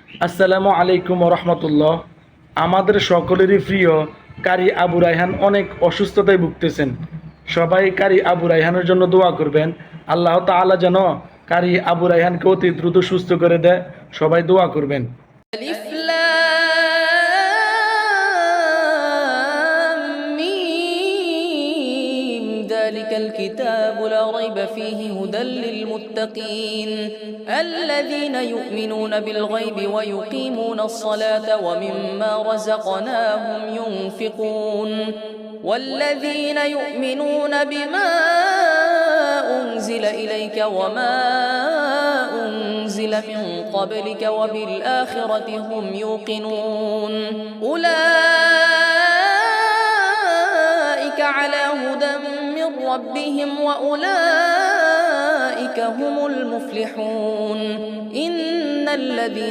আসসালামু আলাইকুম রহমতুল্লাহ। আমাদের সকলেরই প্রিয় কারি আবু রায়হান অনেক অসুস্থতায় ভুগতেছেন। সবাই কারি আবু রায়হানের জন্য দোয়া করবেন। আল্লাহ তাআলা যেন কারি আবু রায়হানকে অতি দ্রুত সুস্থ করে দেয়। সবাই দোয়া করবেন। ألف لام ميم ذلك الكتاب لا ريب فيه هدى للمتقين الذين يؤمنون بالغيب ويقيمون الصلاة ومما رزقناهم ينفقون والذين يؤمنون بما أنزل إليك وما أنزل من قبلك وبالآخرة هم يوقنون أولئك على هدى من ربهم وأولئك هم المفلحون إن الذين